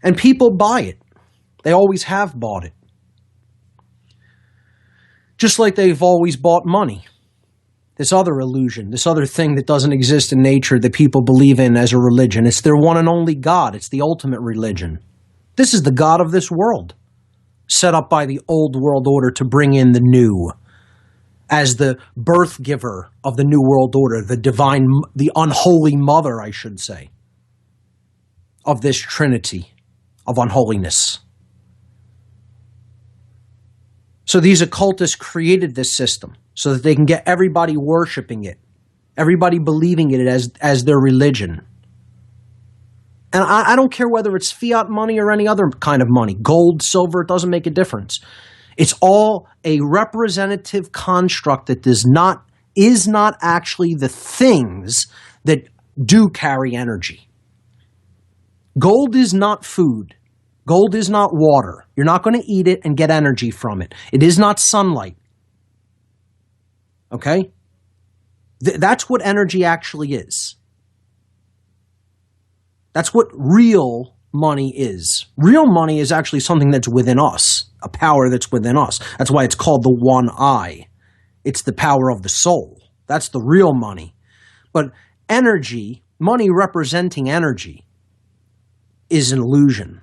And people buy it. They always have bought it. Just like they've always bought money. This other illusion, this other thing that doesn't exist in nature that people believe in as a religion. It's their one and only God. It's the ultimate religion. This is the God of this world, set up by the old world order to bring in the new. As the birth giver of the new world order, the divine, the unholy mother, I should say, of this trinity of unholiness. So these occultists created this system so that they can get everybody worshiping it, everybody believing it as their religion. And I don't care whether it's fiat money or any other kind of money, gold, silver, it doesn't make a difference. It's all a representative construct that is not actually the things that do carry energy. Gold is not food. Gold is not water. You're not going to eat it and get energy from it. It is not sunlight. Okay? That's what energy actually is. That's what real money is. Real money is actually something that's within us, a power that's within us. That's why it's called the one eye. It's the power of the soul. That's the real money. But energy, money representing energy, is an illusion.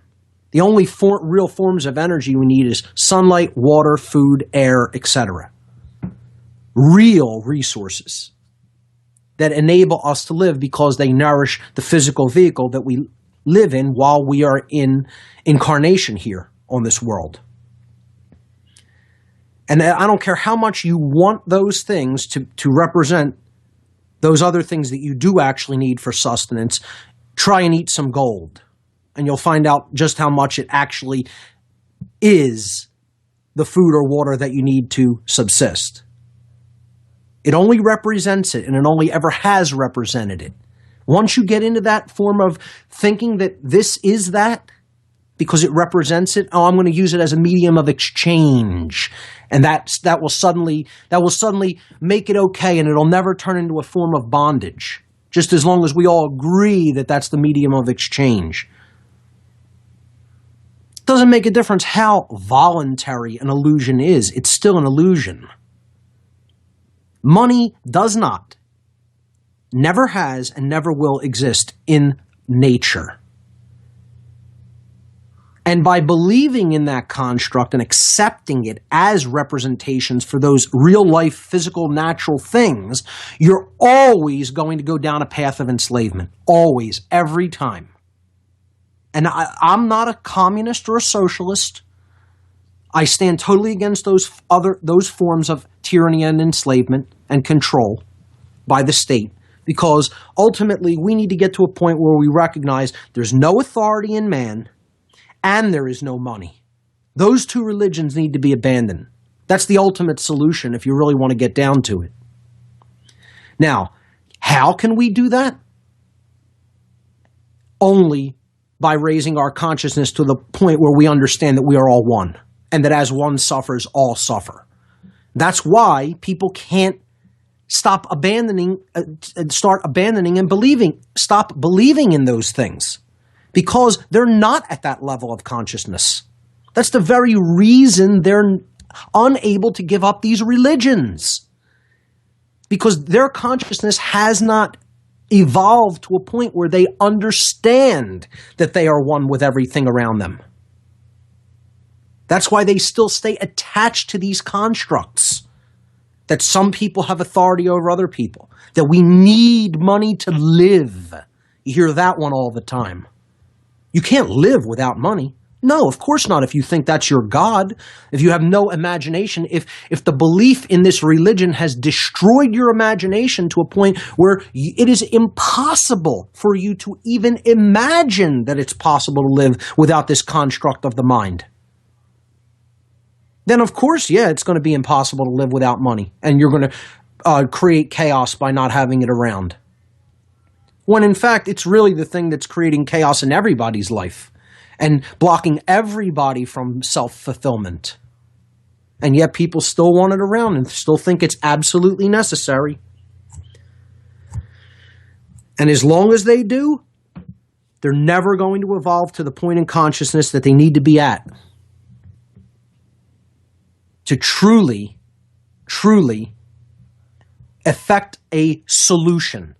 The only real forms of energy we need is sunlight, water, food, air, etc. Real resources that enable us to live because they nourish the physical vehicle that we live in while we are in incarnation here on this world. And I don't care how much you want those things to represent those other things that you do actually need for sustenance, try and eat some gold. And you'll find out just how much it actually is the food or water that you need to subsist. It only represents it, and it only ever has represented it. Once you get into that form of thinking that this is that, because it represents it, I'm going to use it as a medium of exchange, and that will suddenly make it okay, and it'll never turn into a form of bondage, just as long as we all agree that that's the medium of exchange. Doesn't make a difference how voluntary an illusion is. It's still an illusion. Money does not, never has, and never will exist in nature. And by believing in that construct and accepting it as representations for those real-life, physical, natural things, you're always going to go down a path of enslavement. Always, every time. And I'm not a communist or a socialist. I stand totally against those forms of tyranny and enslavement and control by the state, because ultimately we need to get to a point where we recognize there's no authority in man and there is no money. Those two religions need to be abandoned. That's the ultimate solution if you really want to get down to it. Now, how can we do that? Only by raising our consciousness to the point where we understand that we are all one, and that as one suffers, all suffer. That's why people can't start abandoning and stop believing in those things, because they're not at that level of consciousness. That's the very reason they're unable to give up these religions, because their consciousness has not evolved to a point where they understand that they are one with everything around them. That's why they still stay attached to these constructs, that some people have authority over other people, that we need money to live. You hear that one all the time. You can't live without money. No, of course not, if you think that's your God, if you have no imagination, if the belief in this religion has destroyed your imagination to a point where it is impossible for you to even imagine that it's possible to live without this construct of the mind. Then of course, yeah, it's going to be impossible to live without money, and you're going to create chaos by not having it around. When in fact, it's really the thing that's creating chaos in everybody's life and blocking everybody from self-fulfillment. And yet people still want it around and still think it's absolutely necessary. And as long as they do, They're never going to evolve to the point in consciousness that they need to be at to truly, truly affect a solution.